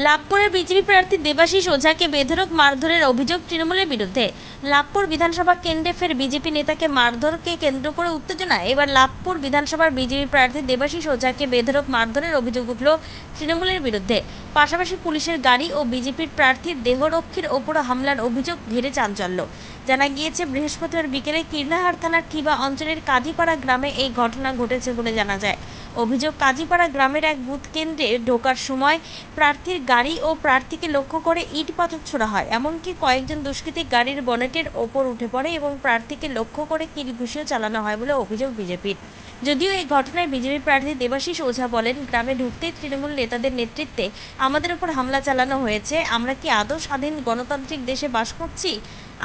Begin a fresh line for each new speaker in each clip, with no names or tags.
লাভপুরের BJP প্রার্থী দেবাশিস ওঝাকে বেধড়ক মারধরের অভিযোগ তৃণমূলের বিরুদ্ধে। লাভপুর বিধানসভা কেন্দ্রে ফের বিজেপি নেতাকে মারধরকে কেন্দ্র করে উত্তেজনা। এবার লাভপুর বিধানসভার বিজেপি প্রার্থী দেবাশিস ওঝাকে বেধড়ক মারধরের অভিযোগ উঠল তৃণমূলের বিরুদ্ধে। পাশাপাশি পুলিশের গাড়ি ও বিজেপির প্রার্থীর দেহরক্ষীর ওপর হামলার অভিযোগ ঘিরে চাঞ্চল্য। জানা গিয়েছে, বৃহস্পতিবার বিকেলে কীর্ণাহার থানার ঠিবা অঞ্চলের কাজীপাড়া গ্রামে এই ঘটনা ঘটেছে বলে জানা যায়। অভিযোগ, কাজীপাড়া গ্রামের এক বুথ কেন্দ্রে ঢোকার সময় প্রার্থীর গাড়ি ও প্রার্থীকে লক্ষ্য করে ইট পাথর ছোড়া হয়। এমনকি কয়েকজন দুষ্কৃতী গাড়ির বনেটের ওপর উঠে পড়ে এবং প্রার্থীকে লক্ষ্য করে কিলঘুষিও চালানো হয় বলে অভিযোগ বিজেপির। যদিও এই ঘটনায় বিজেপি প্রার্থী দেবাশিস ওঝা বলেন, গ্রামে ঢুকতেই তৃণমূল নেতাদের নেতৃত্বে আমাদের উপর হামলা চালানো হয়েছে। আমরা কি আদৌ স্বাধীন গণতান্ত্রিক দেশে বাস করছি?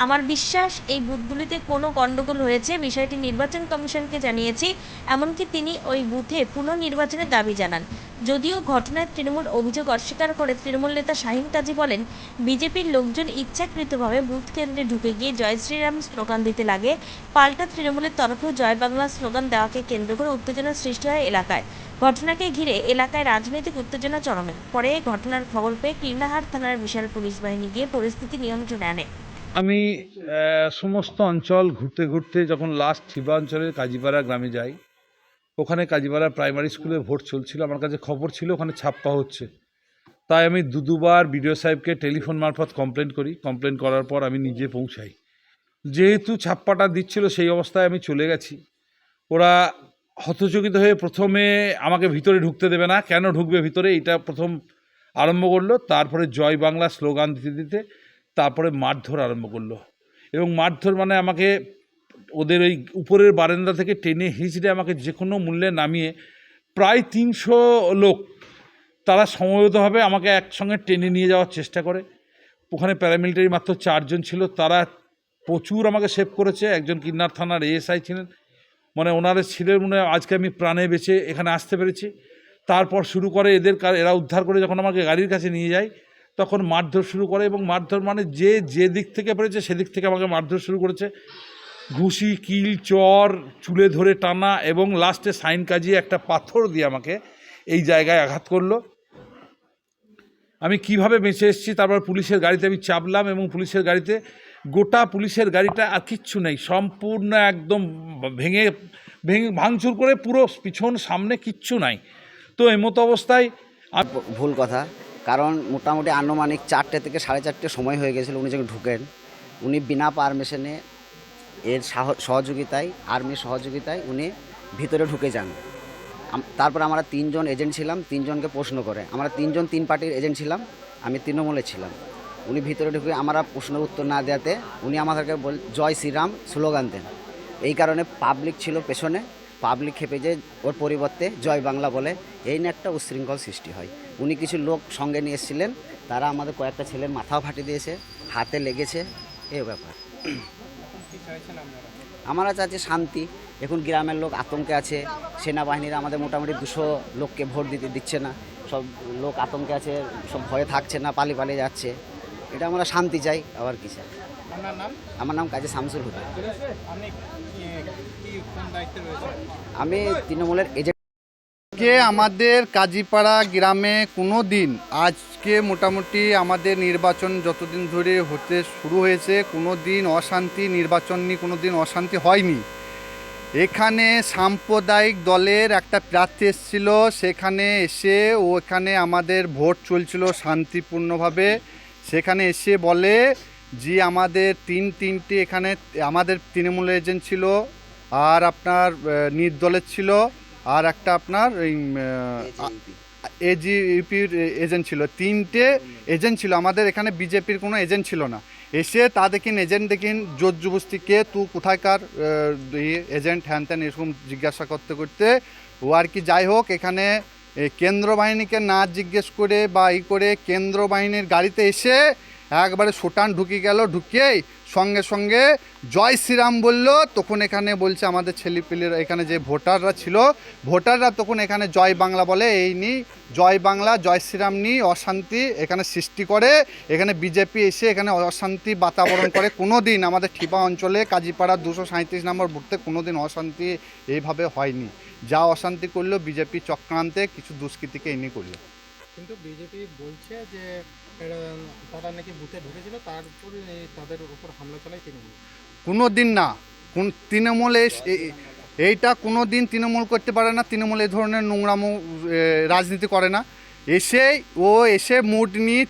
আমার বিশ্বাস এই বুথগুলিতে কোনো গণ্ডগোল হয়েছে, বিষয়টি নির্বাচন কমিশনকে জানিয়েছি। এমনকি তিনি ওই বুথে পুনর্নির্বাচনের দাবি জানান। যদিও ঘটনায় তৃণমূল অভিযোগ অস্বীকার করে তৃণমূল নেতা শাহিন কাজী বলেন, বিজেপির লোকজন ইচ্ছাকৃতভাবে বুথ কেন্দ্রে ঢুকে গিয়ে জয় শ্রীরাম স্লোগান দিতে লাগে। পাল্টা তৃণমূলের তরফেও জয় বাংলা স্লোগান দেওয়াকে কেন্দ্র করে উত্তেজনা সৃষ্টি হয় এলাকায়। ঘটনাকে ঘিরে এলাকায় রাজনৈতিক উত্তেজনা চরমে। পরে ঘটনার খবর পেয়ে কীর্ণাহার থানার বিশাল পুলিশ বাহিনী গিয়ে পরিস্থিতি নিয়ন্ত্রণে আনে।
আমি সমস্ত অঞ্চল ঘুরতে ঘুরতে যখন লাস্ট ঠিবা অঞ্চলের কাজীপাড়া গ্রামে যাই, ওখানে কাজীপাড়া প্রাইমারি স্কুলে ভোট চলছিল। আমার কাছে খবর ছিল ওখানে ছাপ্পা হচ্ছে, তাই আমি দুবার বিডিও সাহেবকে টেলিফোন মারফত কমপ্লেন করার পর আমি নিজে পৌঁছাই। যেহেতু ছাপ্পাটা দিচ্ছিল সেই অবস্থায় আমি চলে গেছি। ওরা হতচকিত হয়ে প্রথমে আমাকে ভিতরে ঢুকতে দেবে না, কেন ঢুকবে ভিতরে, এটা প্রথম আরম্ভ করলো। তারপরে জয় বাংলা স্লোগান দিতে দিতে তারপরে মারধর আরম্ভ করলো। এবং মারধর মানে আমাকে ওদের ওই উপরের বারান্দা থেকে টেনে হিঁচড়ে আমাকে যে কোনো মূল্যে নামিয়ে প্রায় 300 লোক তারা সমবেতভাবে আমাকে একসঙ্গে টেনে নিয়ে যাওয়ার চেষ্টা করে। ওখানে প্যারামিলিটারি মাত্র 4 জন ছিল, তারা প্রচুর আমাকে সেভ করেছে। একজন কিন্নার থানার এএসআই ছিলেন, মানে ওনারা ছিলেন মনে হয় আজকে আমি প্রাণে বেঁচে এখানে আসতে পেরেছি। তারপর শুরু করে এরা উদ্ধার করে যখন আমাকে গাড়ির কাছে নিয়ে যায় তখন মারধর শুরু করে। এবং মারধর মানে যে দিক থেকে পেরেছে সেদিক থেকে আমাকে মারধর শুরু করেছে। ঘুষি, কিল, চর, চুলে ধরে টানা এবং লাস্টে সাইন কাজিয়ে একটা পাথর দিয়ে আমাকে এই জায়গায় আঘাত করলো। আমি কিভাবে বেঁচে এসেছি, তারপর পুলিশের গাড়িতে আমি চাপলাম এবং পুলিশের গাড়িতে গোটা পুলিশের গাড়িটা আর কিচ্ছু নেই, সম্পূর্ণ একদম ভেঙে ভাঙচুর করে পুরো পিছন সামনে কিচ্ছু নাই। তো এমতো অবস্থায়
ভুল কথা, কারণ মোটামুটি আনুমানিক 4টে থেকে 4:30 সময় হয়ে গেছিলো উনি যখন ঢুকেন। উনি বিনা পারমিশনে এর সহযোগিতায়, আর্মির সহযোগিতায় উনি ভিতরে ঢুকে যান। তারপর আমরা 3 জন এজেন্ট ছিলাম, 3 জনকে প্রশ্ন করে। আমরা 3 জন 3 পার্টির এজেন্ট ছিলাম, আমি তৃণমূলে ছিলাম। উনি ভিতরে ঢুকে আমরা প্রশ্নের উত্তর না দেওয়াতে উনি আমাদেরকে জয় শ্রীরাম স্লোগান দেন। এই কারণে পাবলিক ছিল পেছনে, পাবলিক খেপে যে ওর পরিবর্তে জয় বাংলা বলে, এই নিয়ে একটা উচ্ছৃঙ্খল সৃষ্টি হয়। উনি কিছু লোক সঙ্গে নিয়ে এসেছিলেন, তারা আমাদের কয়েকটা ছেলের মাথাও ফাটিয়ে দিয়েছে, হাতে লেগেছে, এই ব্যাপার। আমরা চাচ্ছি শান্তি। এখন গ্রামের লোক আতঙ্কে আছে, সেনাবাহিনীরা আমাদের মোটামুটি 200 লোককে ভোট দিচ্ছে না, সব লোক আতঙ্কে আছে, সব ভয়ে থাকছে না, পালিয়ে যাচ্ছে। এটা আমরা শান্তি চাই, আবার কি চাই। আমার নাম কাজী শামসুল হুদা। আমি তৃণমূলের এজেন্ট।
আমাদের কাজীপাড়া গ্রামে কোনো দিন, আজকে মোটামুটি আমাদের নির্বাচন যতদিন ধরে হতে শুরু হয়েছে, কোনো দিন অশান্তি, নির্বাচন নিয়ে কোনো দিন অশান্তি হয়নি। এখানে সাম্প্রদায়িক দলের একটা প্রার্থী এসেছিল, সেখানে এসে ওখানে আমাদের ভোট চলছিল শান্তিপূর্ণভাবে। সেখানে এসে বলে যে আমাদের তিনটে এখানে আমাদের তৃণমূলের এজেন্ট ছিল, আর আপনার নির্দলের ছিল, আর একটা আপনার এজিইউপির এজেন্ট ছিল। 3টে এজেন্ট ছিল, আমাদের এখানে বিজেপির কোনো এজেন্ট ছিল না। এসে তা দেখিন এজেন্ট দেখিন জোর জবস্তি, কে তুই কোথায়কার এজেন্ট, হ্যান ত্যান এরকম জিজ্ঞাসা করতে করতে ও আর কি। যাই হোক, এখানে কেন্দ্র বাহিনীকে না জিজ্ঞেস করে বা করে কেন্দ্র বাহিনীর গাড়িতে এসে একবারে সোটান ঢুকে গেল। ঢুকিয়েই সঙ্গে সঙ্গে জয় শ্রীরাম বলল। তখন এখানে বলছে আমাদের ছেলেপিলেরা, এখানে যে ভোটাররা ছিল, ভোটাররা তখন এখানে জয় বাংলা বলে। এই নিয়ে জয় বাংলা জয় শ্রীরাম নিয়ে অশান্তি এখানে সৃষ্টি করে। এখানে বিজেপি এসে এখানে অশান্তি বাতাবরণ করে। কোনো দিন আমাদের ঠিবা অঞ্চলে কাজীপাড়া 237 নম্বর বুথে কোনো দিন অশান্তি এইভাবে হয়নি। যা অশান্তি করলো বিজেপি চক্রান্তে কিছু দুষ্কৃতীকে এনে করলো।
কিন্তু বিজেপি বলছে যে তারা নাকি বুথে ঢুকেছিল, তারপরে তাদের উপর হামলা চালায় তৃণমূল।
কোনো দিন না, কোন তৃণমূল এইটা কোনো দিন তৃণমূল করতে পারে না। তৃণমূল এই ধরনের নোংরামো রাজনীতি করে না। এসে মুড নিয়ে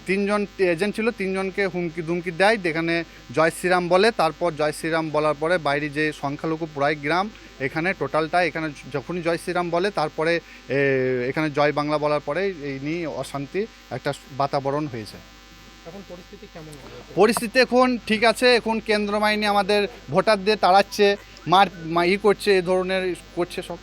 তিনজন এজেন্ট ছিল, তিনজনকে হুমকি ধুমকি দেয়, যেখানে জয় শ্রীরাম বলে। তারপর জয় শ্রীরাম বলার পরে বাইরে যে সংখ্যালঘু পুরাই গ্রাম, এখানে টোটালটা, এখানে যখনই জয় শ্রীরাম বলে তারপরে এখানে জয় বাংলা বলার পরে এই নিয়ে অশান্তি একটা বাতাবরণ হয়েছে।
এখন পরিস্থিতি কেমন হবে?
পরিস্থিতি এখন ঠিক আছে। এখন কেন্দ্র বাহিনী আমাদের ভোটারদের তাড়াচ্ছে, করছে, এই ধরনের করছে সব।